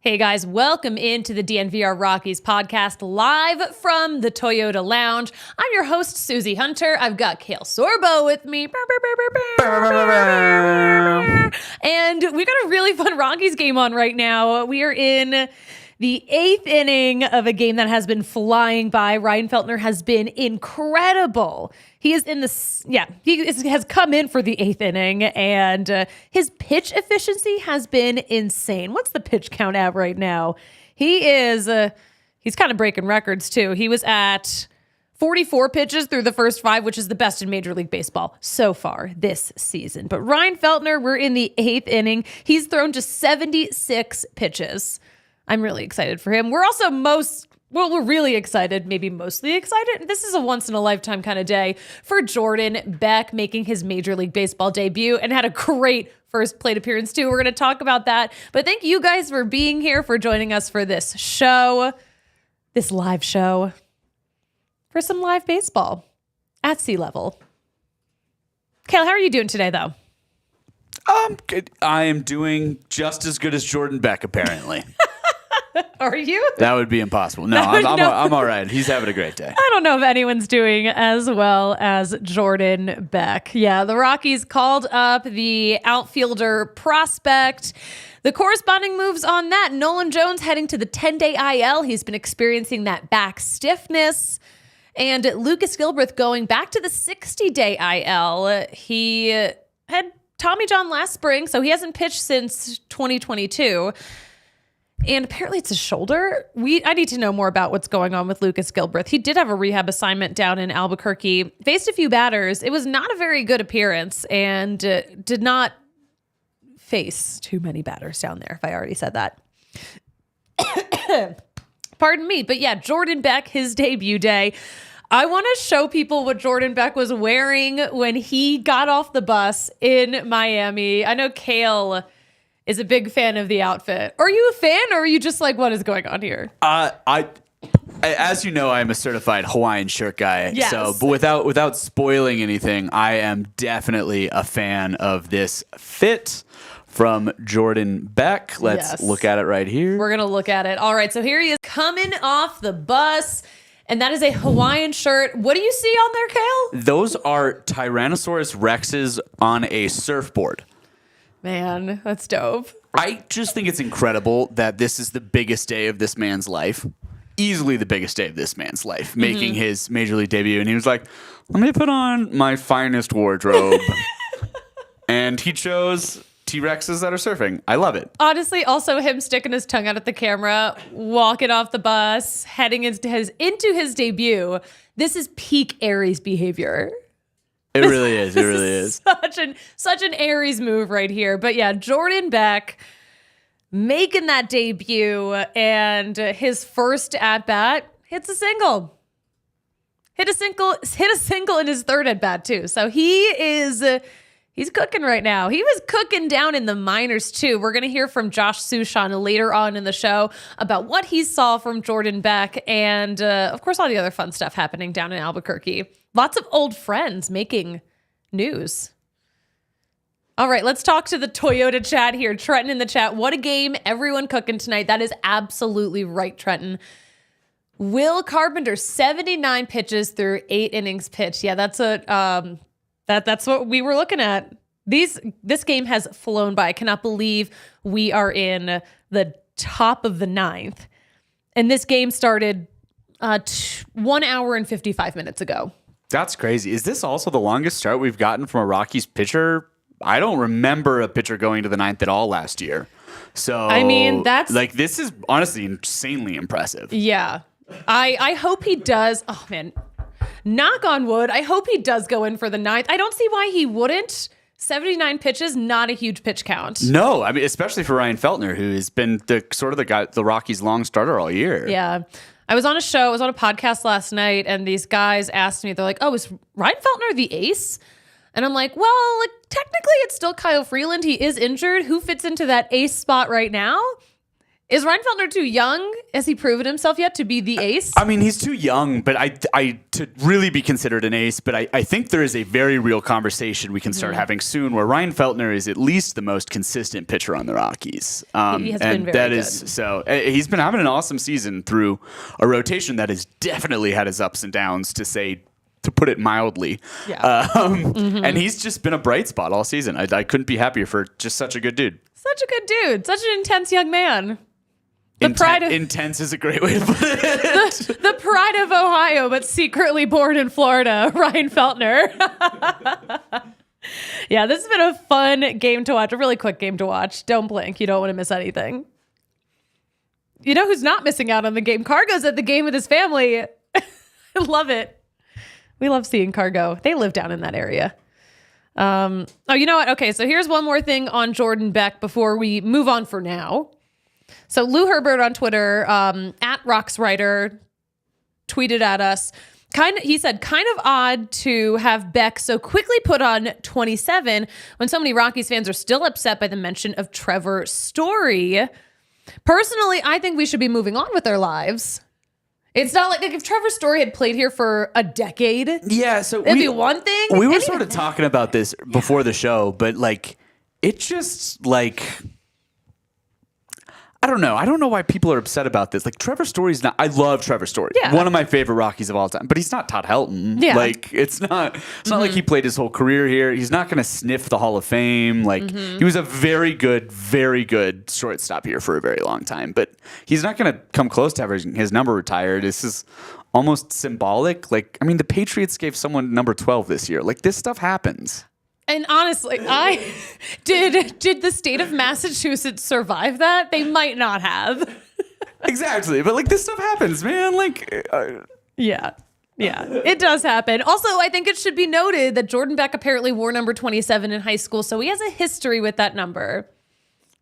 Hey guys, welcome into the DNVR Rockies Podcast live from the Toyota Lounge. I'm your host, Suzie Hunter. I've got Kale Sorbo with me. And we got a really fun Rockies game on right now. We are in the 8th inning of a game that has been flying by. Ryan Feltner has been incredible. He is in has come in for the 8th inning, and his pitch efficiency has been insane. What's the pitch count at right now? He's kind of breaking records too. He was at 44 pitches through the first 5, which is the best in Major League Baseball so far this season. But Ryan Feltner, we're in the 8th inning. He's thrown to 76 pitches. I'm really excited for him. We're also we're really excited, maybe mostly excited. This is a once-in-a-lifetime kind of day for Jordan Beck making his Major League Baseball debut and had a great first plate appearance too. We're going to talk about that. But thank you guys for being here, for joining us for this live show, for some live baseball at sea level. Kale, how are you doing today, though? Good. I am doing just as good as Jordan Beck, apparently. Are you? That would be impossible. No, I'm all right. He's having a great day. I don't know if anyone's doing as well as Jordan Beck. Yeah, the Rockies called up the outfielder prospect. The corresponding moves on that: Nolan Jones heading to the 10-day IL. He's been experiencing that back stiffness. And Lucas Gilbreth going back to the 60-day IL. He had Tommy John last spring, so he hasn't pitched since 2022. And apparently it's his shoulder. I need to know more about what's going on with Lucas Gilbreth. He did have a rehab assignment down in Albuquerque, faced a few batters. It was not a very good appearance, and did not face too many batters down there, if I already said that. Pardon me. But yeah, Jordan Beck, his debut day. I want to show people what Jordan Beck was wearing when he got off the bus in Miami. I know Kale is a big fan of the outfit. Are you a fan, or are you just like, what is going on here? As you know, I'm a certified Hawaiian shirt guy. Yes. So, but without spoiling anything, I am definitely a fan of this fit from Jordan Beck. Let's look at it right here. We're going to look at it. All right, so here he is coming off the bus, and that is a Hawaiian shirt. What do you see on there, Kale? Those are Tyrannosaurus Rexes on a surfboard. Man, that's dope. I just think it's incredible that this is the biggest day of this man's life. Easily the biggest day of this man's life, making his Major League debut. And he was like, let me put on my finest wardrobe. And he chose T-Rexes that are surfing. I love it. Honestly, also him sticking his tongue out at the camera, walking off the bus, heading into his debut. This is peak Aries behavior. It really is. It really is. Such an Aries move right here. But yeah, Jordan Beck making that debut, and his first at bat hits a single. Hit a single in his third at bat too. So he's cooking right now. He was cooking down in the minors too. We're going to hear from Josh Suchon later on in the show about what he saw from Jordan Beck, and of course all the other fun stuff happening down in Albuquerque. Lots of old friends making news. All right, let's talk to the Toyota chat here. Trenton in the chat. What a game. Everyone cooking tonight. That is absolutely right, Trenton. Will Carpenter, 79 pitches through 8 innings pitched. Yeah, that's what we were looking at. This game has flown by. I cannot believe we are in the top of the 9th. And this game started 1 hour and 55 minutes ago. That's crazy. Is this also the longest start we've gotten from a Rockies pitcher? I don't remember a pitcher going to the 9th at all last year. So, I mean, this is honestly insanely impressive. Yeah. I hope he does. Oh, man. Knock on wood. I hope he does go in for the 9th. I don't see why he wouldn't. 79 pitches, not a huge pitch count. No, I mean, especially for Ryan Feltner, who has been the Rockies' long starter all year. Yeah. I was on a podcast last night, and these guys asked me, they're like, oh, is Ryan Feltner the ace? And I'm like, well, like, technically it's still Kyle Freeland. He is injured. Who fits into that ace spot right now? Is Ryan Feltner too young? Has he proven himself yet to be the ace? I mean, he's too young, but I to really be considered an ace. But I think there is a very real conversation we can start having soon, where Ryan Feltner is at least the most consistent pitcher on the Rockies. He has been very good. So he's been having an awesome season through a rotation that has definitely had his ups and downs, to put it mildly. Yeah. And he's just been a bright spot all season. I couldn't be happier for just such a good dude. Such a good dude. Such an intense young man. Intense is a great way to put it. The pride of Ohio, but secretly born in Florida, Ryan Feltner. Yeah, this has been a fun game to watch, a really quick game to watch. Don't blink. You don't want to miss anything. You know who's not missing out on the game? Cargo's at the game with his family. I love it. We love seeing Cargo. They live down in that area. Oh, you know what? Okay, so here's one more thing on Jordan Beck before we move on for now. So Lou Herbert on Twitter, at RocksWriter, tweeted at us. He said, kind of odd to have Beck so quickly put on 27 when so many Rockies fans are still upset by the mention of Trevor Story. Personally, I think we should be moving on with our lives. It's not like if Trevor Story had played here for a decade. Yeah, so it'd be one thing. We were sort of talking about this before the show, but like, it just like, I don't know. I don't know why people are upset about this. Like, Trevor Story's not. I love Trevor Story. Yeah. One of my favorite Rockies of all time. But he's not Todd Helton. Yeah. Like, it's not like he played his whole career here. He's not going to sniff the Hall of Fame. Like, he was a very good shortstop here for a very long time. But he's not going to come close to having his number retired. This is almost symbolic. Like, I mean, the Patriots gave someone number 12 this year. Like, this stuff happens. And honestly, did the state of Massachusetts survive that? They might not have. Exactly. But like, this stuff happens, man. Like, Yeah, it does happen. Also, I think it should be noted that Jordan Beck apparently wore number 27 in high school, so he has a history with that number.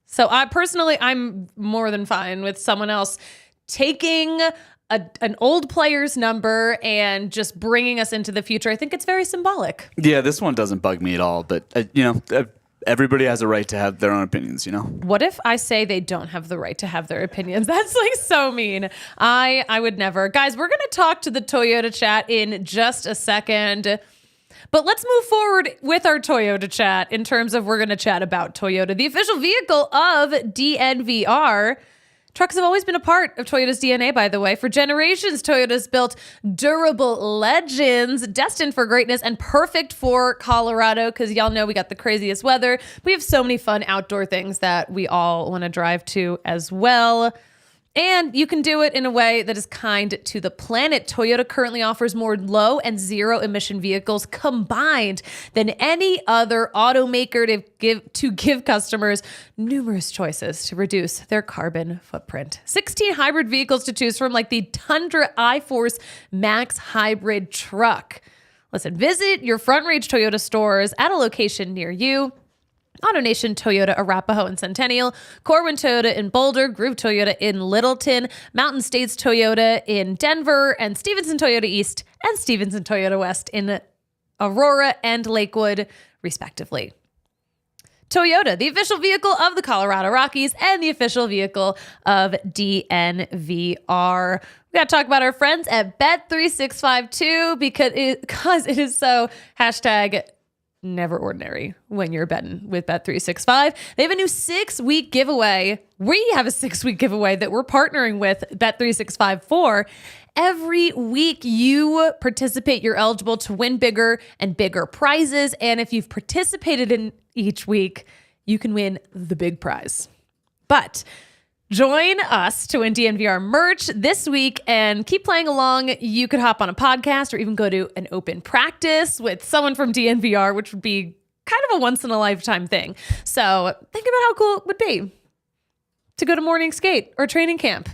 So I'm more than fine with someone else taking an old player's number and just bringing us into the future. I think it's very symbolic. Yeah, this one doesn't bug me at all, but everybody has a right to have their own opinions, you know? What if I say they don't have the right to have their opinions? That's like so mean. I would never. Guys, we're going to talk to the Toyota chat in just a second. But let's move forward with our Toyota chat in terms of we're going to chat about Toyota, the official vehicle of DNVR. Trucks have always been a part of Toyota's DNA, by the way. For generations, Toyota's built durable legends destined for greatness and perfect for Colorado because y'all know we got the craziest weather. We have so many fun outdoor things that we all want to drive to as well. And you can do it in a way that is kind to the planet. Toyota currently offers more low and zero emission vehicles combined than any other automaker to give customers numerous choices to reduce their carbon footprint. 16 hybrid vehicles to choose from, like the Tundra iForce Max hybrid truck. Listen, visit your Front Range Toyota stores at a location near you. AutoNation Toyota Arapahoe and Centennial, Corwin Toyota in Boulder, Groove Toyota in Littleton, Mountain States Toyota in Denver, and Stevenson Toyota East and Stevenson Toyota West in Aurora and Lakewood, respectively. Toyota, the official vehicle of the Colorado Rockies and the official vehicle of DNVR. We got to talk about our friends at Bet365 because it is so hashtag never ordinary when you're betting with Bet365. They have a new 6-week giveaway. We have a 6-week giveaway that we're partnering with Bet365 for. Every week you participate, you're eligible to win bigger and bigger prizes. And if you've participated in each week, you can win the big prize. But join us to win DNVR merch this week and keep playing along. You could hop on a podcast or even go to an open practice with someone from DNVR, which would be kind of a once-in-a-lifetime thing. So think about how cool it would be to go to morning skate or training camp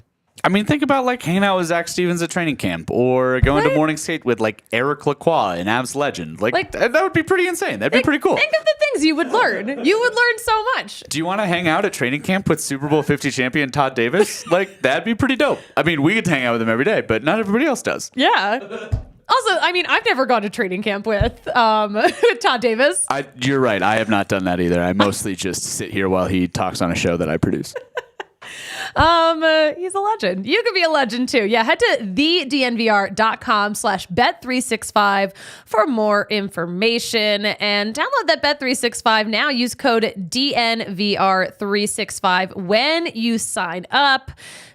I mean, think about like hanging out with Zach Stevens at training camp or going to morning skate with like Eric Lacroix, an Avs legend. Like that would be pretty insane. That'd be pretty cool. Think of the things you would learn. You would learn so much. Do you want to hang out at training camp with Super Bowl 50 champion Todd Davis? Like, that'd be pretty dope. I mean, we get to hang out with him every day, but not everybody else does. Yeah. Also, I mean, I've never gone to training camp with Todd Davis. You're right. I have not done that either. I mostly just sit here while he talks on a show that I produce. He's a legend. You could be a legend too. Yeah, head to thednvr.com/bet365 for more information and download that Bet365 now. Use code DNVR365 when you sign up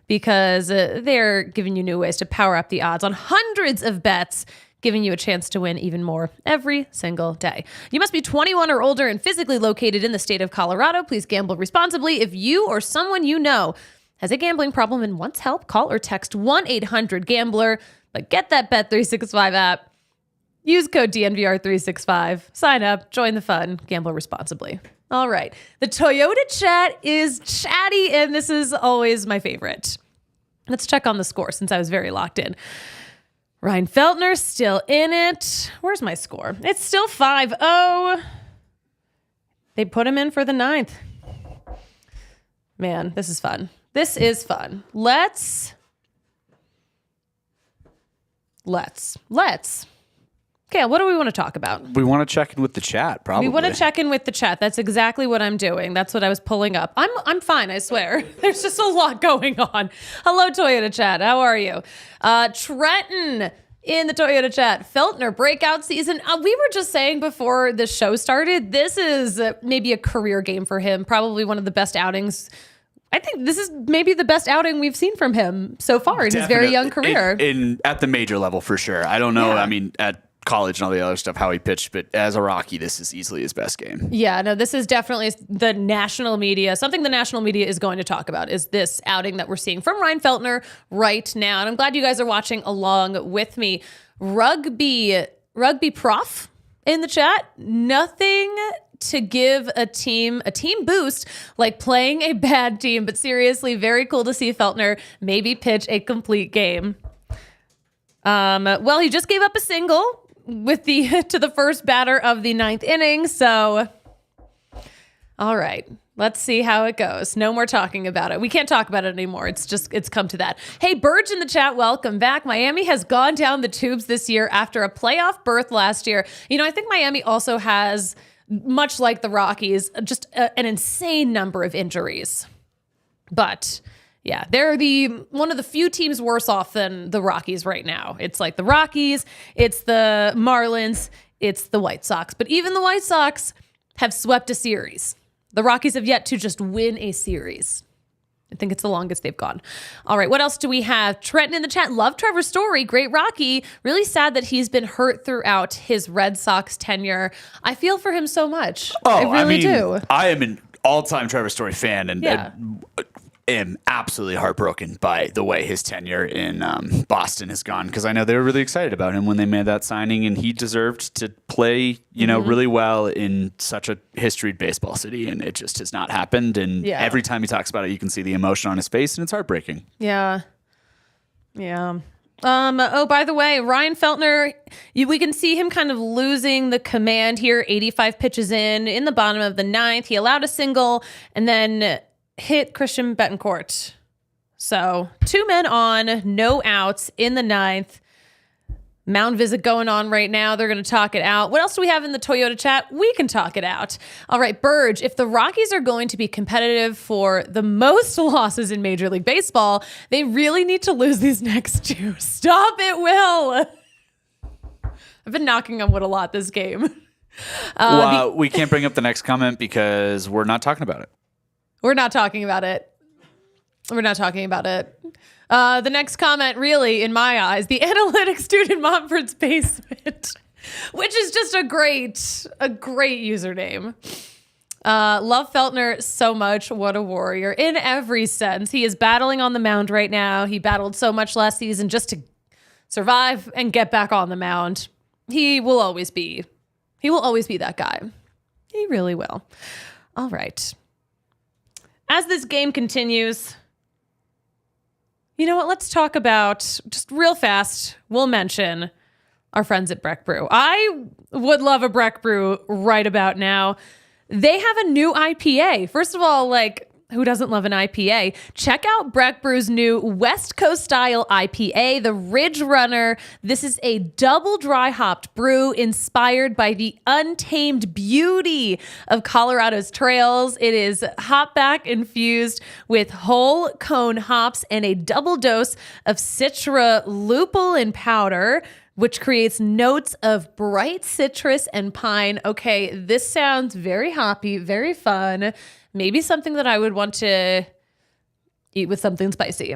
because they're giving you new ways to power up the odds on hundreds of bets, giving you a chance to win even more every single day. You must be 21 or older and physically located in the state of Colorado. Please gamble responsibly. If you or someone you know has a gambling problem and wants help, call or text 1-800-GAMBLER. But get that Bet365 app. Use code DNVR365. Sign up, join the fun, gamble responsibly. All right. The Toyota chat is chatty, and this is always my favorite. Let's check on the score since I was very locked in. Ryan Feltner still in it. Where's my score? It's still 5-0. They put him in for the 9th. Man, this is fun. This is fun. Let's. Okay, what do we want to talk about? We want to check in with the chat, probably. We want to check in with the chat. That's exactly what I'm doing. That's what I was pulling up. I'm fine, I swear. There's just a lot going on. Hello, Toyota chat. How are you? Trenton in the Toyota chat. Feltner breakout season. We were just saying before the show started, this is maybe a career game for him. Probably one of the best outings. I think this is maybe the best outing we've seen from him so far in his very young career. At the major level, for sure. I don't know. Yeah. I mean, at college and all the other stuff, how he pitched, but as a Rocky, this is easily his best game. Yeah, no, this is definitely the national media. Something the national media is going to talk about is this outing that we're seeing from Ryan Feltner right now. And I'm glad you guys are watching along with me. Rugby prof in the chat. Nothing to give a team boost like playing a bad team, but seriously, very cool to see Feltner maybe pitch a complete game. Well, he just gave up a single with to the first batter of the 9th inning. So, all right, let's see how it goes. No more talking about it. We can't talk about it anymore. It's come to that. Hey, Burge in the chat, welcome back. Miami has gone down the tubes this year after a playoff berth last year. You know, I think Miami also has, much like the Rockies, just an insane number of injuries. But yeah, they're one of the few teams worse off than the Rockies right now. It's like the Rockies, it's the Marlins, it's the White Sox. But even the White Sox have swept a series. The Rockies have yet to just win a series. I think it's the longest they've gone. All right, what else do we have? Trenton in the chat. Love Trevor's story. Great Rocky. Really sad that he's been hurt throughout his Red Sox tenure. I feel for him so much. I really do. I am an all-time Trevor Story fan, and am absolutely heartbroken by the way his tenure in Boston has gone, because I know they were really excited about him when they made that signing, and he deserved to play, really well in such a historied baseball city, and it just has not happened. And every time he talks about it, you can see the emotion on his face, and it's heartbreaking. Yeah. Oh, by the way, Ryan Feltner, we can see him kind of losing the command here. 85 pitches in the bottom of the 9th. He allowed a single and then hit Christian Betancourt. So 2 men on, no outs in the 9th. Mound visit going on right now. They're going to talk it out. What else do we have in the Toyota chat? We can talk it out. All right, Burge, if the Rockies are going to be competitive for the most losses in Major League Baseball, they really need to lose these next 2. Stop it, Will. I've been knocking on wood a lot this game. We can't bring up the next comment because we're not talking about it. We're not talking about it. The next comment, really, in my eyes, the analytics dude in Montford's basement, which is just a great username. Love Feltner so much. What a warrior in every sense. He is battling on the mound right now. He battled so much last season just to survive and get back on the mound. He will always be that guy. He really will. All right. As this game continues, You know what? Let's talk about, just real fast, we'll mention our friends at Breck Brew. I would love a Breck Brew right about now. They have a new IPA. First of all, who doesn't love an IPA? Check out Breck Brew's new West Coast style IPA, the Ridge Runner. This is a double dry hopped brew inspired by the untamed beauty of Colorado's trails. It is hopback infused with whole cone hops and a double dose of Citra lupulin powder, which creates notes of bright citrus and pine. Okay, this sounds very hoppy, very fun. Maybe something that I would want to eat with something spicy.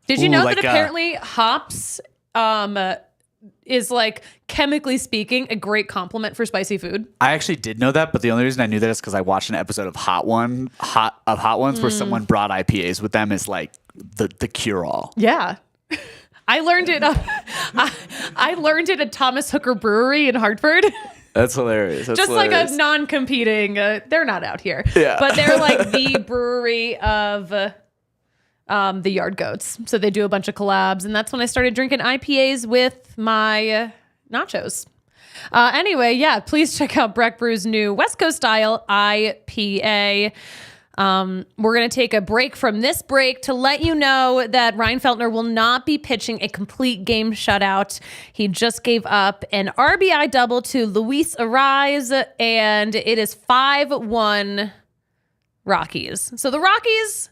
Did you know that apparently hops is, chemically speaking, a great compliment for spicy food? I actually did know that, but the only reason I knew that is because I watched an episode of Hot Ones where someone brought IPAs with them as the cure all. Yeah. I learned it. I learned it at Thomas Hooker Brewery in Hartford. That's hilarious. That's just hilarious. like a non-competing. They're not out here, yeah. But they're like the brewery of the Yard Goats. So they do a bunch of collabs, and that's when I started drinking IPAs with my nachos. Anyway, yeah, please check out Breck Brew's new West Coast style IPA. We're going to take a break from this break to let you know that Ryan Feltner will not be pitching a complete game shutout. He just gave up an RBI double to Luis Ariz, and it is 5-1 Rockies. So the Rockies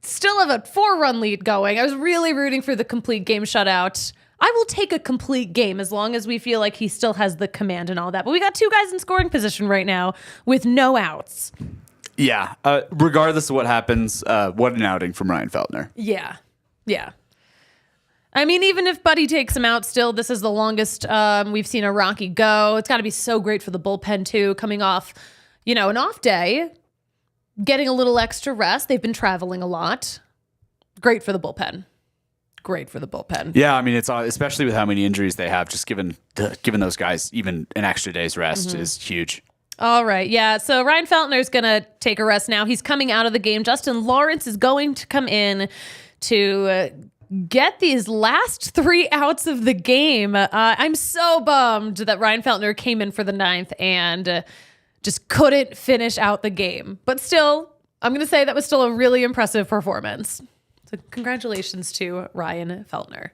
still have a 4-run lead going. I was really rooting for the complete game shutout. I will take a complete game as long as we feel like he still has the command and all that. But we got 2 guys in scoring position right now with no outs. Yeah. Regardless of what happens, what an outing from Ryan Feltner. Yeah. Yeah. I mean, even if Buddy takes him out still, this is the longest we've seen a Rocky go. It's got to be so great for the bullpen, too, coming off, an off day, getting a little extra rest. They've been traveling a lot. Great for the bullpen. Great for the bullpen. Yeah, I mean, it's especially with how many injuries they have, just giving those guys even an extra day's rest is huge. All right. Yeah. So Ryan Feltner is going to take a rest now. He's coming out of the game. Justin Lawrence is going to come in to get these last 3 outs of the game. I'm so bummed that Ryan Feltner came in for the 9th and just couldn't finish out the game. But still, I'm going to say that was still a really impressive performance. So congratulations to Ryan Feltner.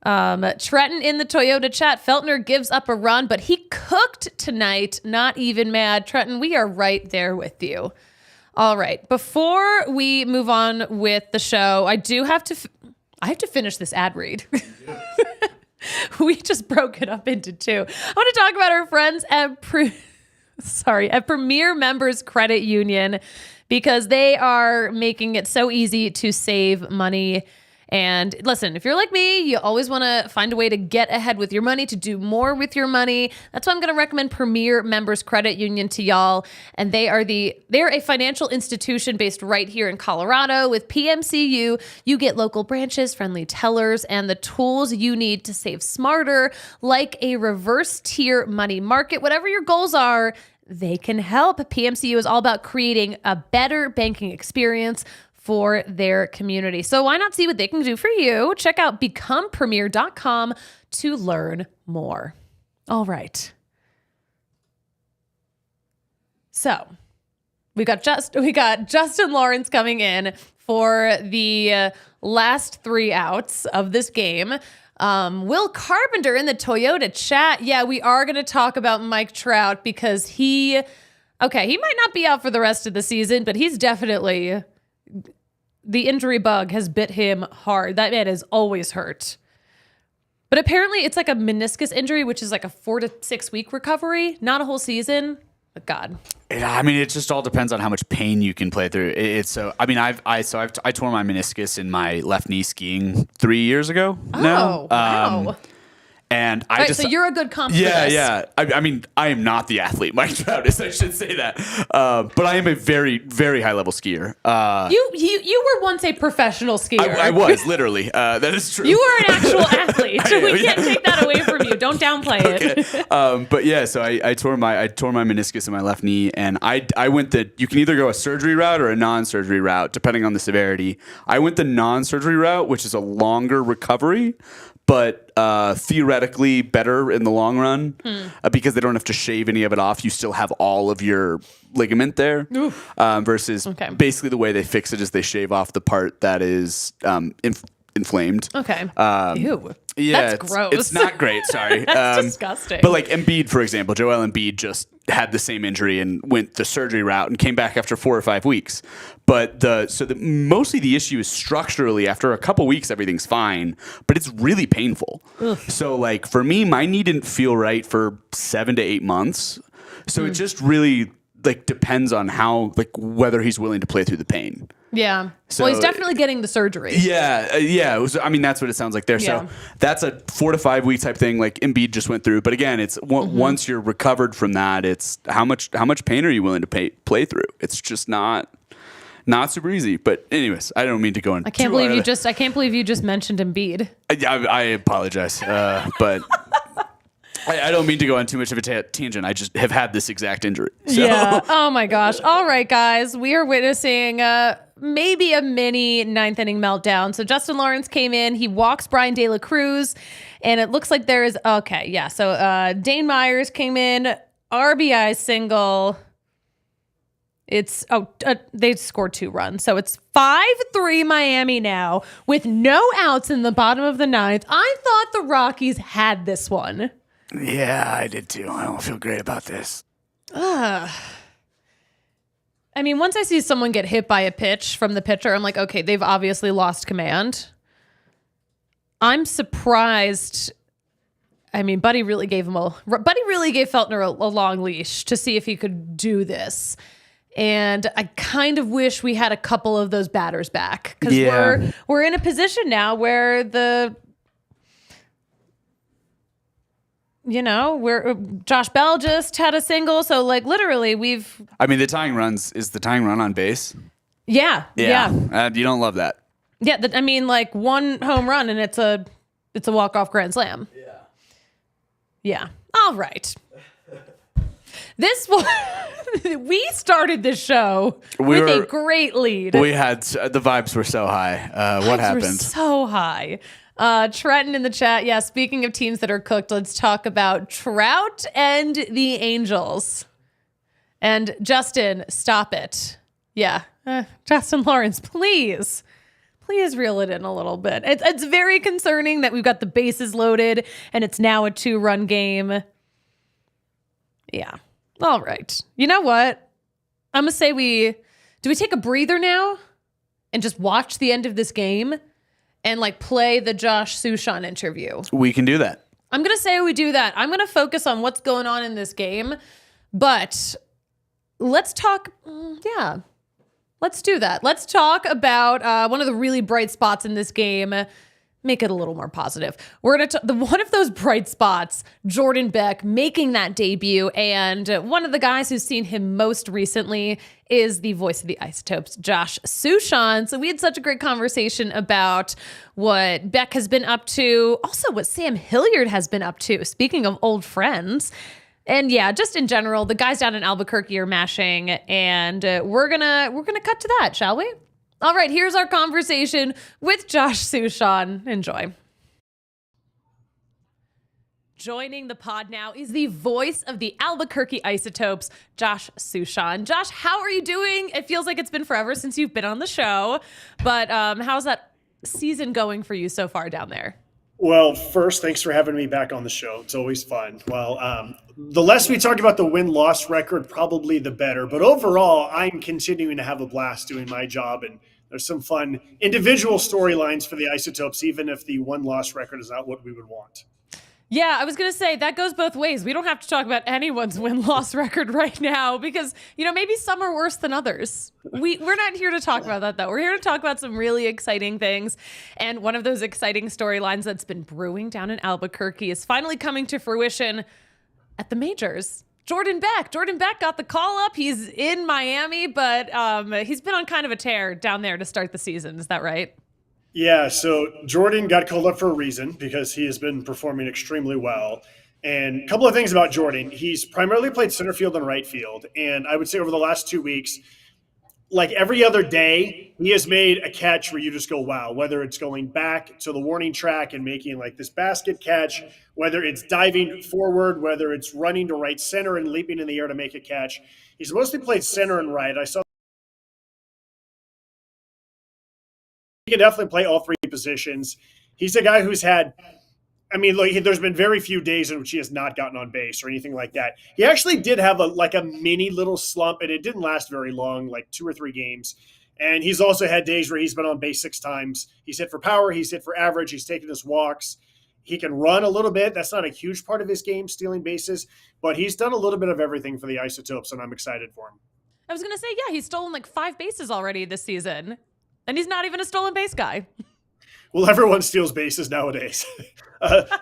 Trenton in the Toyota chat. Feltner gives up a run, but he cooked tonight. Not even mad. Trenton, we are right there with you. All right. Before we move on with the show, I have to finish this ad read. We just broke it up into 2. I want to talk about our friends at Premier Members Credit Union, because they are making it so easy to save money. And listen, if you're like me, you always want to find a way to get ahead with your money, to do more with your money. That's why I'm going to recommend Premier Members Credit Union to y'all. And they're a financial institution based right here in Colorado. With PMCU, you get local branches, friendly tellers, and the tools you need to save smarter, like a reverse tier money market. Whatever your goals are, they can help. PMCU is all about creating a better banking experience for their community. So why not see what they can do for you? Check out becomepremier.com to learn more. All right. So we got Justin Lawrence coming in for the last 3 outs of this game. Will Carpenter in the Toyota chat. Yeah, we are going to talk about Mike Trout because he might not be out for the rest of the season, but he's definitely, the injury bug has bit him hard. That man is always hurt. But apparently it's like a meniscus injury, which is like a 4 to 6 week recovery, not a whole season. But God. I mean, it just all depends on how much pain you can play through. I tore my meniscus in my left knee skiing 3 years ago. Oh, wow. And so you're a good comp for this. Yeah. I mean, I am not the athlete Mike Trout is. I should say that. But I am a very, very high level skier. You were once a professional skier. I was literally. That is true. You were an actual athlete. We can't take that away from you. Don't downplay it. But yeah, so I tore my meniscus in my left knee, and I went you can either go a surgery route or a non-surgery route, depending on the severity. I went the non-surgery route, which is a longer recovery, but theoretically better in the long run because they don't have to shave any of it off. You still have all of your ligament there versus basically the way they fix it is they shave off the part that is inflamed. Okay. Ew. Yeah, that's gross. It's not great. Sorry. That's disgusting. But like Embiid, for example, Joel Embiid just had the same injury and went the surgery route and came back after 4 or 5 weeks. But mostly the issue is structurally after a couple weeks, everything's fine, but it's really painful. Ugh. So like for me, my knee didn't feel right for 7 to 8 months. So it just really like depends on how, like whether he's willing to play through the pain. Yeah. So, well, he's definitely getting the surgery. Yeah. I mean, that's what it sounds like there. Yeah. So that's a 4 to 5 week type thing like Embiid just went through. But again, it's once you're recovered from that, it's how much pain are you willing to play through? It's just not super easy. But anyways, I don't mean to go in. I can't believe you just mentioned Embiid. I apologize. But I don't mean to go on too much of a tangent. I just have had this exact injury. So. Yeah. Oh my gosh. All right, guys. We are witnessing maybe a mini 9th inning meltdown. So Justin Lawrence came in. He walks Brian De La Cruz, and it looks like there is So Dane Myers came in, RBI single. It's they scored 2 runs, so it's 5-3 Miami now with no outs in the bottom of the 9th. I thought the Rockies had this one. Yeah, I did too. I don't feel great about this. I mean, once I see someone get hit by a pitch from the pitcher, I'm like, okay, they've obviously lost command. I'm surprised. I mean, Buddy really gave Feltner a long leash to see if he could do this. And I kind of wish we had a couple of those batters back because we're in a position now where Josh Bell just had a single. So like literally the tying run on base. Yeah. You don't love that. Yeah. Like 1 home run and it's a walk-off grand slam. Yeah. Yeah. All right. We started this show with a great lead. We had the vibes were so high. What happened? Were so high. Trenton in the chat. Yeah. Speaking of teams that are cooked, let's talk about Trout and the Angels. And Justin, stop it. Yeah. Justin Lawrence, please reel it in a little bit. It's very concerning that we've got the bases loaded and it's now a 2-run game. Yeah. All right. You know what? I'm going to say do we take a breather now and just watch the end of this game and like play the Josh Suchon interview? We can do that. I'm going to say we do that. I'm going to focus on what's going on in this game, but let's talk. Yeah, let's do that. Let's talk about one of the really bright spots in this game. Make it a little more positive. We're going to one of those bright spots, Jordan Beck making that debut. And one of the guys who's seen him most recently is the voice of the Isotopes, Josh Suchon. So we had such a great conversation about what Beck has been up to. Also what Sam Hilliard has been up to. Speaking of old friends. And yeah, just in general, the guys down in Albuquerque are mashing. And we're gonna cut to that, shall we? All right, here's our conversation with Josh Suchon. Enjoy. Joining the pod now is the voice of the Albuquerque Isotopes, Josh Suchon. Josh, how are you doing? It feels like it's been forever since you've been on the show, but how's that season going for you so far down there? Well, first, thanks for having me back on the show. It's always fun. Well, the less we talk about the win-loss record, probably the better. But overall, I'm continuing to have a blast doing my job, and there's some fun individual storylines for the Isotopes, even if the win-loss record is not what we would want. Yeah, I was going to say that goes both ways. We don't have to talk about anyone's win-loss record right now because, maybe some are worse than others. We're not here to talk about that, though. We're here to talk about some really exciting things. And one of those exciting storylines that's been brewing down in Albuquerque is finally coming to fruition at the majors. Jordan Beck got the call up. He's in Miami, but he's been on kind of a tear down there to start the season. Is that right? Yeah, so Jordan got called up for a reason because he has been performing extremely well. And a couple of things about Jordan. He's primarily played center field and right field. And I would say over the last 2 weeks, like every other day, he has made a catch where you just go, wow, whether it's going back to the warning track and making like this basket catch, whether it's diving forward, whether it's running to right center and leaping in the air to make a catch. He's mostly played center and right. I saw he can definitely play all three positions. He's a guy who's had, there's been very few days in which he has not gotten on base or anything like that. He actually did have a mini little slump, and it didn't last very long, like 2 or 3 games. And he's also had days where he's been on base 6 times. He's hit for power. He's hit for average. He's taken his walks. He can run a little bit. That's not a huge part of his game, stealing bases, but he's done a little bit of everything for the Isotopes, and I'm excited for him. I was going to say, yeah, he's stolen like 5 bases already this season. And he's not even a stolen base guy. Well, everyone steals bases nowadays,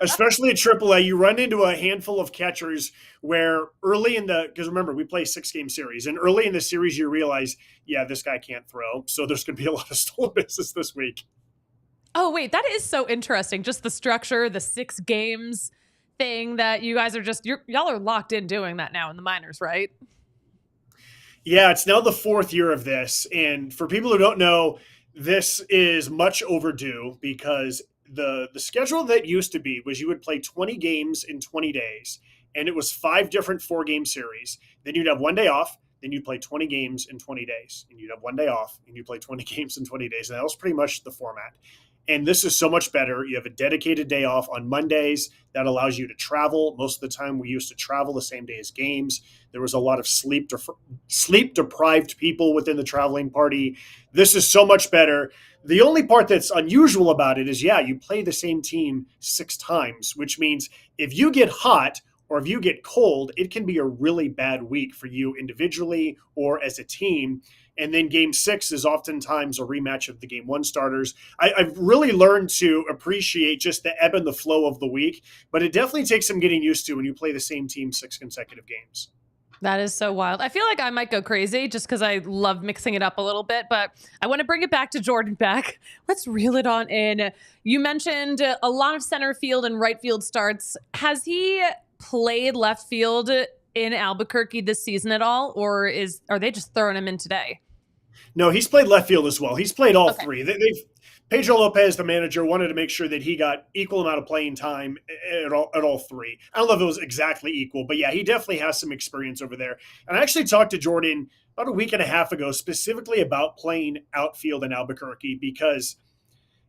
especially at AAA. You run into a handful of catchers where because remember, we play 6-game series, and early in the series, you realize, yeah, this guy can't throw. So there's going to be a lot of stolen bases this week. Oh, wait, that is so interesting. Just the structure, the 6 games thing that you guys are y'all are locked in doing that now in the minors, right? Yeah, it's now the 4th year of this. And for people who don't know, this is much overdue because the schedule that used to be was you would play 20 games in 20 days, and it was 5 different 4-game series. Then you'd have 1 day off. Then you'd play 20 games in 20 days, and you'd have 1 day off, and you'd play 20 games in 20 days. And that was pretty much the format. And this is so much better. You have a dedicated day off on Mondays that allows you to travel. Most of the time we used to travel the same day as games. There was a lot of sleep-deprived people within the traveling party. This is so much better. The only part that's unusual about it is, you play the same team 6 times, which means if you get hot or if you get cold, it can be a really bad week for you individually or as a team. And then game 6 is oftentimes a rematch of the game 1 starters. I've really learned to appreciate just the ebb and the flow of the week, but it definitely takes some getting used to when you play the same team 6 consecutive games. That is so wild. I feel like I might go crazy just because I love mixing it up a little bit, but I want to bring it back to Jordan Beck. Let's reel it on in. You mentioned a lot of center field and right field starts. Has he played left field in Albuquerque this season at all, or are they just throwing him in today? No, he's played left field as well. He's played all 3. Pedro Lopez, the manager, wanted to make sure that he got equal amount of playing time at all 3. I don't know if it was exactly equal, but yeah, he definitely has some experience over there. And I actually talked to Jordan about a week and a half ago specifically about playing outfield in Albuquerque because,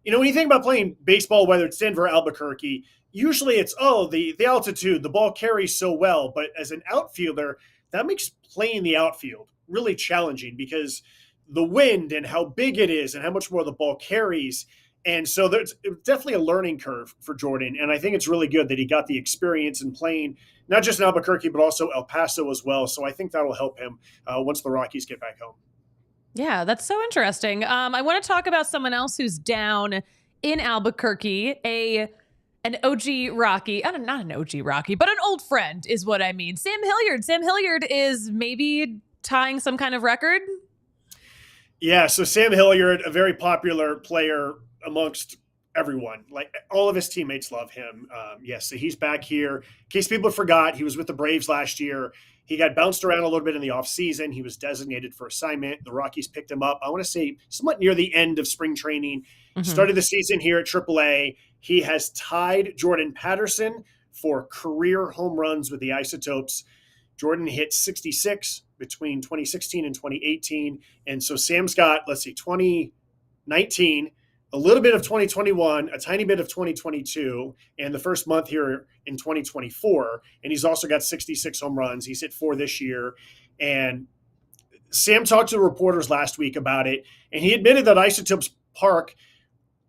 when you think about playing baseball, whether it's Denver or Albuquerque, usually it's, the altitude, the ball carries so well. But as an outfielder, that makes playing the outfield really challenging because the wind and how big it is and how much more the ball carries. And so there's definitely a learning curve for Jordan. And I think it's really good that he got the experience in playing, not just in Albuquerque, but also El Paso as well. So I think that'll help him once the Rockies get back home. Yeah, that's so interesting. I want to talk about someone else who's down in Albuquerque, an OG Rocky, not an OG Rocky, but an old friend is what I mean. Sam Hilliard. Sam Hilliard is maybe tying some kind of record. Yeah, so Sam Hilliard, a very popular player amongst everyone. Like all of his teammates love him. So he's back here. In case people forgot, he was with the Braves last year. He got bounced around a little bit in the offseason. He was designated for assignment. The Rockies picked him up, I want to say, somewhat near the end of spring training. Started the season here at AAA. He has tied Jordan Patterson for career home runs with the Isotopes. Jordan hit 66 between 2016 and 2018. And so Sam's got, 2019, a little bit of 2021, a tiny bit of 2022, and the first month here in 2024. And he's also got 66 home runs. He's hit 4 this year. And Sam talked to the reporters last week about it, and he admitted that Isotopes Park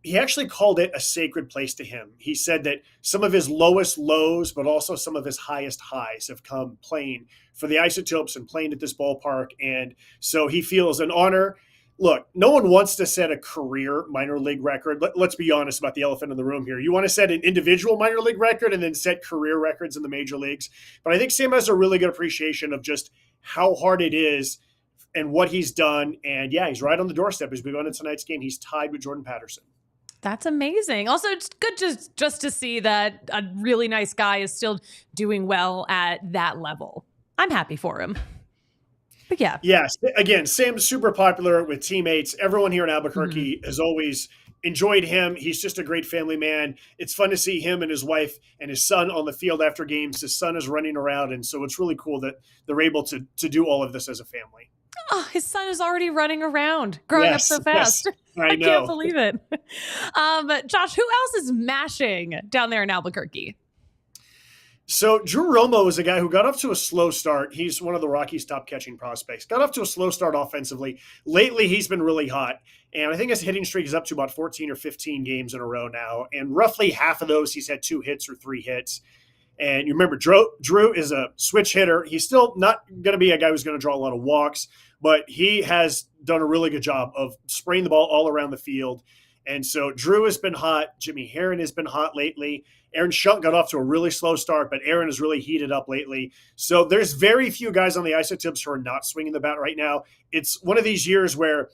he actually called it a sacred place to him. He said that some of his lowest lows, but also some of his highest highs have come playing for the Isotopes and playing at this ballpark. And so he feels an honor. Look, no one wants to set a career minor league record. Let's be honest about the elephant in the room here. You want to set an individual minor league record and then set career records in the major leagues. But I think Sam has a really good appreciation of just how hard it is and what he's done. And yeah, he's right on the doorstep. As we go into tonight's game, he's tied with Jordan Patterson. That's amazing. Also, it's good just to see that a really nice guy is still doing well at that level. I'm happy for him. But yeah. Yes. Again, Sam's super popular with teammates. Everyone here in Albuquerque has always enjoyed him. He's just a great family man. It's fun to see him and his wife and his son on the field after games. His son is running around. And so it's really cool that they're able to do all of this as a family. Oh, his son is already running around, growing up so fast. Yes, I can't believe it. Josh, who else is mashing down there in Albuquerque? So Drew Romo is a guy who got off to a slow start. He's one of the Rockies' top catching prospects. Got off to a slow start offensively. Lately, he's been really hot. And I think his hitting streak is up to about 14 or 15 games in a row now. And roughly half of those, he's had 2 hits or 3 hits. And you remember, Drew is a switch hitter. He's still not going to be a guy who's going to draw a lot of walks, but he has done a really good job of spraying the ball all around the field. And so Drew has been hot. Jimmy Herron has been hot lately. Aaron Shunt got off to a really slow start, but Aaron has really heated up lately. So there's very few guys on the Isotopes who are not swinging the bat right now. It's one of these years where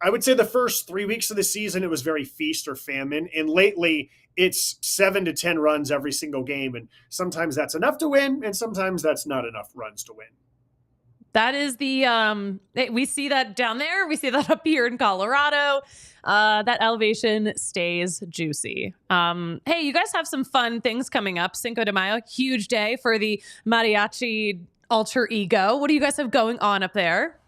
I would say the first 3 weeks of the season, it was very feast or famine. And lately, it's 7 to 10 runs every single game. And sometimes that's enough to win, and sometimes that's not enough runs to win. That is we see that down there. We see that up here in Colorado. That elevation stays juicy. Hey, you guys have some fun things coming up. Cinco de Mayo, huge day for the mariachi alter ego. What do you guys have going on up there?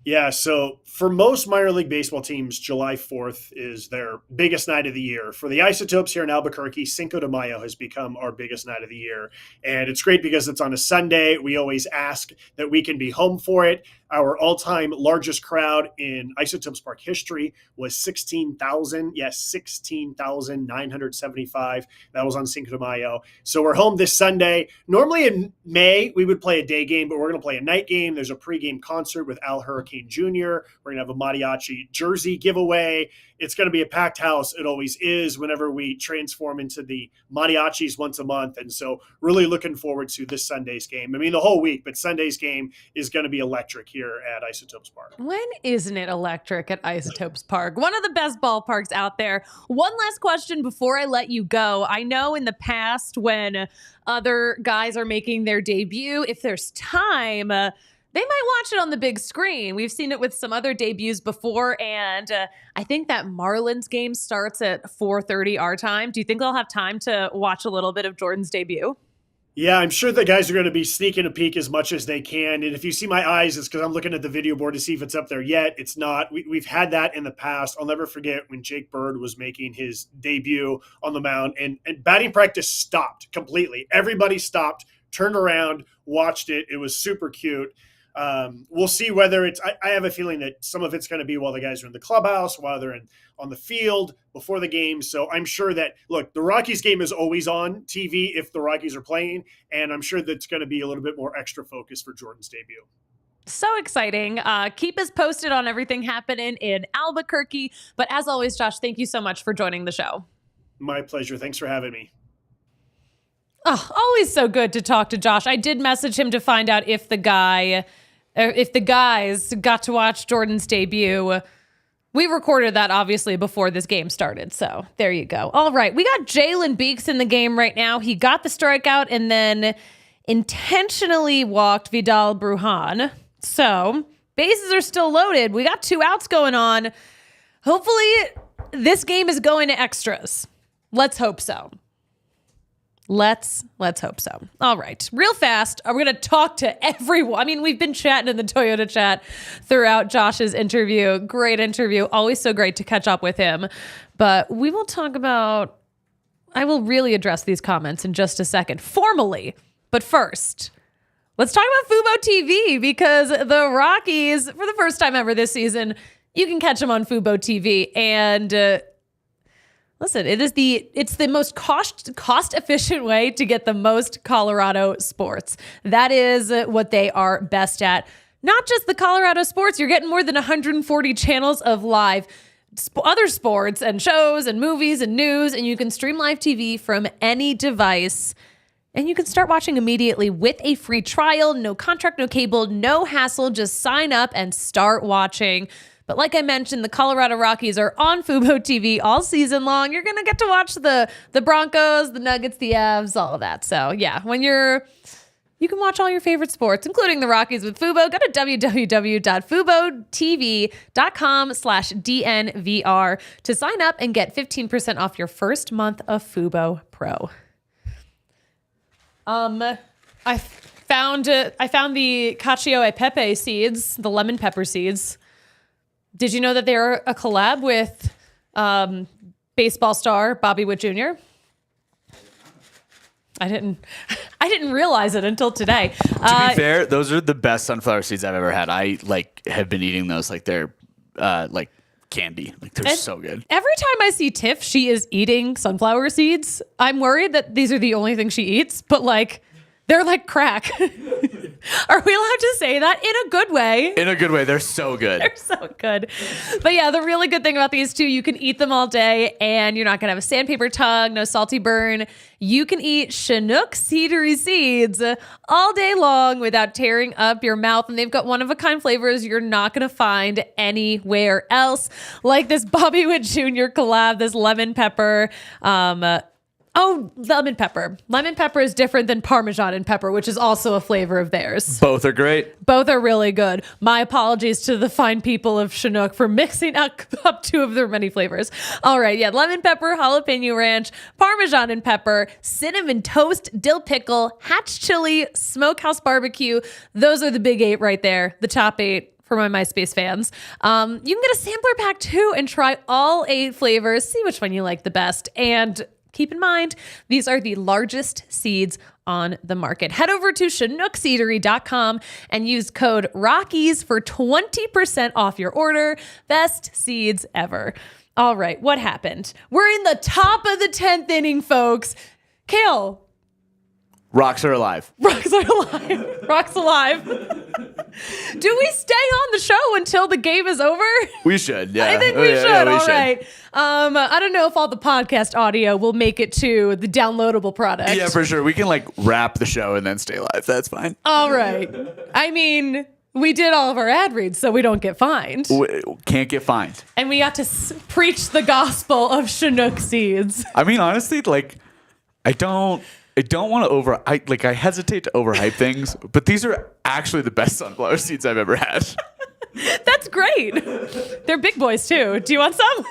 Yeah, so for most minor league baseball teams, July 4th is their biggest night of the year. For the Isotopes here in Albuquerque, Cinco de Mayo has become our biggest night of the year. And it's great because it's on a Sunday. We always ask that we can be home for it. Our all-time largest crowd in Isotopes Park history was 16,000. Yes, 16,975. That was on Cinco de Mayo. So we're home this Sunday. Normally in May, we would play a day game, but we're going to play a night game. There's a pregame concert with Al Hurricane Jr. We're going to have a mariachi jersey giveaway. It's going to be a packed house. It always is whenever we transform into the mariachis once a month. And so really looking forward to this Sunday's game. I mean, the whole week, but Sunday's game is going to be electric here at Isotopes Park. When isn't it electric at Isotopes Park? One of the best ballparks out there. One last question before I let you go. I know in the past when other guys are making their debut, if there's time, they might watch it on the big screen. We've seen it with some other debuts before, and I think that Marlins game starts at 4:30 our time. Do you think they'll have time to watch a little bit of Jordan's debut? Yeah, I'm sure the guys are going to be sneaking a peek as much as they can. And if you see my eyes, it's because I'm looking at the video board to see if it's up there yet. It's not. We've had that in the past. I'll never forget when Jake Bird was making his debut on the mound, and batting practice stopped completely. Everybody stopped, turned around, watched it. It was super cute. We'll see whether it's, I have a feeling that some of it's going to be while the guys are in the clubhouse, while they're on the field before the game. So I'm sure that, look, the Rockies game is always on TV if the Rockies are playing. And I'm sure that's going to be a little bit more extra focus for Jordan's debut. So exciting. Keep us posted on everything happening in Albuquerque. But as always, Josh, thank you so much for joining the show. My pleasure. Thanks for having me. Oh, always so good to talk to Josh. I did message him to find out if the guys got to watch Jordan's debut. We recorded that obviously before this game started. So there you go. All right. We got Jalen Beeks in the game right now. He got the strikeout and then intentionally walked Vidal Brujan. So bases are still loaded. We got 2 outs going on. Hopefully this game is going to extras. Let's hope so. Let's hope so. All right. Real fast, we're going to talk to everyone. I mean, we've been chatting in the Toyota chat throughout Josh's interview. Great interview. Always so great to catch up with him. But we will talk about, I will really address these comments in just a second, formally. But first, let's talk about Fubo TV because the Rockies, for the first time ever this season, you can catch them on Fubo TV. And Listen, it's the most cost efficient way to get the most Colorado sports. That is what they are best at. Not just the Colorado sports, you're getting more than 140 channels of live other sports and shows and movies and news, and you can stream live TV from any device. And you can start watching immediately with a free trial, no contract, no cable, no hassle. Just sign up and start watching. But like I mentioned, the Colorado Rockies are on Fubo TV all season long. You're going to get to watch the Broncos, the Nuggets, the Avs, all of that. So yeah, you can watch all your favorite sports, including the Rockies with Fubo. Go to www.FuboTV.com/DNVR to sign up and get 15% off your first month of Fubo Pro. I found the cacio e pepe seeds, the lemon pepper seeds. Did you know that they're a collab with baseball star Bobby Witt Jr.? I didn't realize it until today. To be fair, those are the best sunflower seeds I've ever had. I have been eating those like they're like candy. Like they're so good. Every time I see Tiff, she is eating sunflower seeds. I'm worried that these are the only thing she eats, but like they're like crack. Are we allowed to say that in a good way? In a good way. They're so good. They're so good. But yeah, the really good thing about these two, you can eat them all day and you're not going to have a sandpaper tongue, no salty burn. You can eat Chinook cedary seeds all day long without tearing up your mouth. And they've got one-of-a-kind flavors you're not going to find anywhere else. Like this Bobby Witt Jr. collab, this lemon pepper. Lemon pepper. Lemon pepper is different than Parmesan and pepper, which is also a flavor of theirs. Both are great. Both are really good. My apologies to the fine people of Chinook for mixing up two of their many flavors. All right, yeah, lemon pepper, jalapeno ranch, Parmesan and pepper, cinnamon toast, dill pickle, hatch chili, smokehouse barbecue. Those are the big 8 right there, the top 8. For my MySpace fans. You can get a sampler pack too and try all 8 flavors, see which one you like the best. And keep in mind, these are the largest seeds on the market. Head over to ChinookCedery.com and use code Rockies for 20% off your order. Best seeds ever. All right, what happened? We're in the top of the 10th inning, folks. Kale. Rocks are alive. Rocks are alive. Rocks alive. Do we stay on the show until the game is over? We should, yeah. I think we should. All right. I don't know if all the podcast audio will make it to the downloadable product. Yeah, for sure. We can like wrap the show and then stay live. That's fine. All right. I mean, we did all of our ad reads so we don't get fined. We can't get fined. And we got to preach the gospel of Chinook seeds. I mean, honestly, like, I don't want to I hesitate to overhype things, but these are actually the best sunflower seeds I've ever had. That's great. They're big boys too. Do you want some?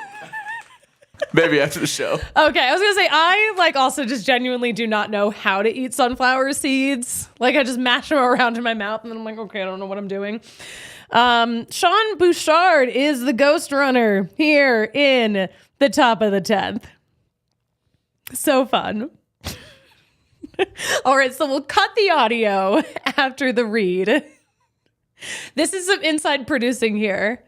Maybe after the show. Okay, I was gonna say I also just genuinely do not know how to eat sunflower seeds. Like I just mash them around in my mouth and then I'm like, okay, I don't know what I'm doing. Sean Bouchard is the ghost runner here in the top of the 10th. So fun. All right, so we'll cut the audio after the read. This is some inside producing here.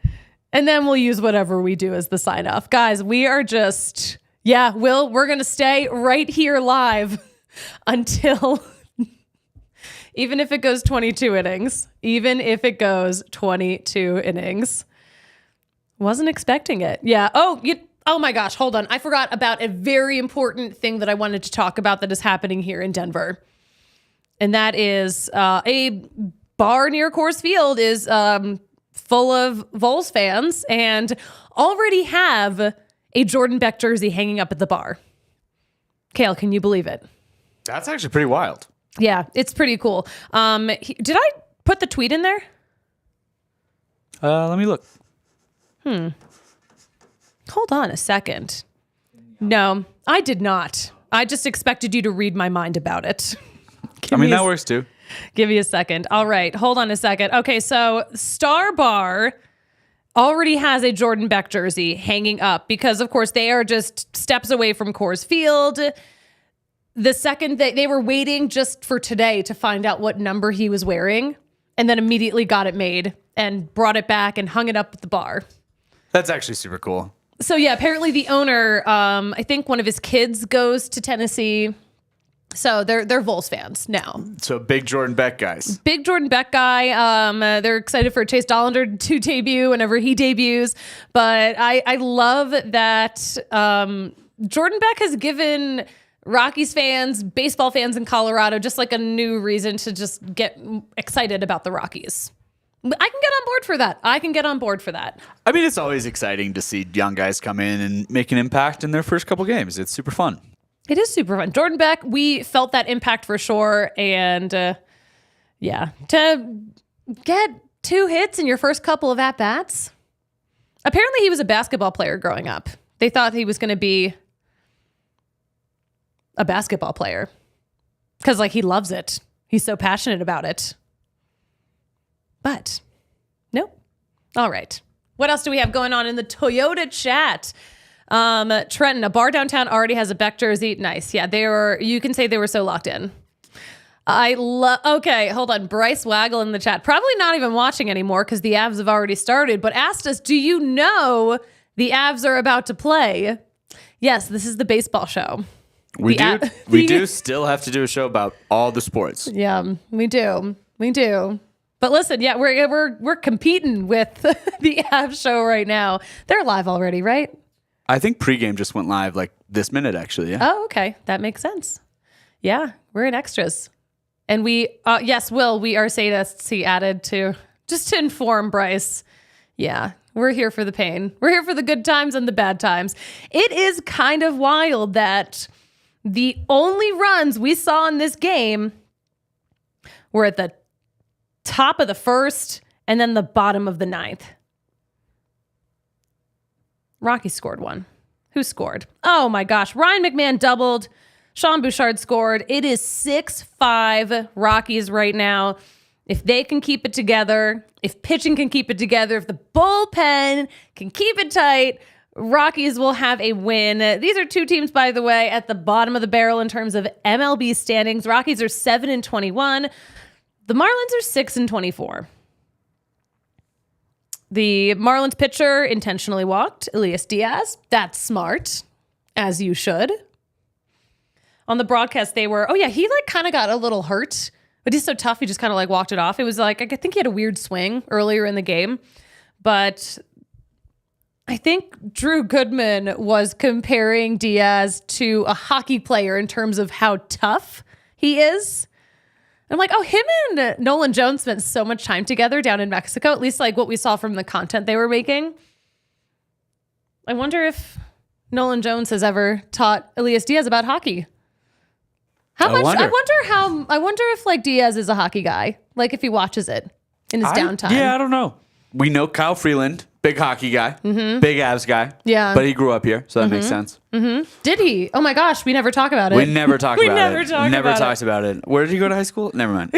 And then we'll use whatever we do as the sign off. Guys, we are just, we're going to stay right here live until, even if it goes 22 innings. Even if it goes 22 innings. Wasn't expecting it. Yeah. Oh my gosh, hold on. I forgot about a very important thing that I wanted to talk about that is happening here in Denver. And that is a bar near Coors Field is full of Vols fans and already have a Jordan Beck jersey hanging up at the bar. Kale, can you believe it? That's actually pretty wild. Yeah, it's pretty cool. Did I put the tweet in there? Let me look. Hold on a second. No, I did not. I just expected you to read my mind about it. That works too. Give me a second. All right, hold on a second. Okay, so Star Bar already has a Jordan Beck jersey hanging up because, of course, they are just steps away from Coors Field. The second they were waiting just for today to find out what number he was wearing and then immediately got it made and brought it back and hung it up at the bar. That's actually super cool. So yeah, apparently the owner, I think one of his kids goes to Tennessee. So they're Vols fans now. So big Jordan Beck guys. Big Jordan Beck guy. They're excited for Chase Dollander to debut whenever he debuts. But I love that Jordan Beck has given Rockies fans, baseball fans in Colorado, just like a new reason to just get excited about the Rockies. I can get on board for that. I mean, it's always exciting to see young guys come in and make an impact in their first couple games. It's super fun. It is super fun. Jordan Beck, we felt that impact for sure. And to get 2 hits in your first couple of at-bats. Apparently he was a basketball player growing up. They thought he was going to be a basketball player because he loves it. He's so passionate about it. But nope. All right. What else do we have going on in the Toyota chat? Trenton, a bar downtown already has a Beck jersey. Nice. Yeah, you can say they were so locked in. Okay, hold on. Bryce Waggle in the chat. Probably not even watching anymore because the Avs have already started, but asked us, do you know the Avs are about to play? Yes, this is the baseball show. We do still have to do a show about all the sports. Yeah, we do. But listen, yeah, we're competing with the Avs show right now. They're live already, right? I think pregame just went live this minute, actually. Yeah. Oh, okay. That makes sense. Yeah, we're in extras. And we are Sadie added to, just to inform Bryce. Yeah, we're here for the pain. We're here for the good times and the bad times. It is kind of wild that the only runs we saw in this game were at the top of the first and then the bottom of the ninth. Rockies scored one. Who scored? Oh my gosh. Ryan McMahon doubled. Sean Bouchard scored. It is 6-5 Rockies right now. If they can keep it together, if pitching can keep it together, if the bullpen can keep it tight, Rockies will have a win. These are 2 teams, by the way, at the bottom of the barrel in terms of MLB standings. Rockies are 7-21. The Marlins are 6-24. The Marlins pitcher intentionally walked Elias Diaz. That's smart, as you should. On the broadcast, they were, he kind of got a little hurt, but he's so tough, he just kind of walked it off. It was I think he had a weird swing earlier in the game, but I think Drew Goodman was comparing Diaz to a hockey player in terms of how tough he is. I'm him and Nolan Jones spent so much time together down in Mexico, at least what we saw from the content they were making. I wonder if Nolan Jones has ever taught Elias Diaz about hockey. I wonder if Diaz is a hockey guy, if he watches it in his downtime. Yeah, I don't know. We know Kyle Freeland, big hockey guy, big Avs guy. Yeah. But he grew up here, so that makes sense. Mm-hmm. Did he? Oh my gosh, we never talk about it. We never talked about it. Where did he go to high school? Never mind.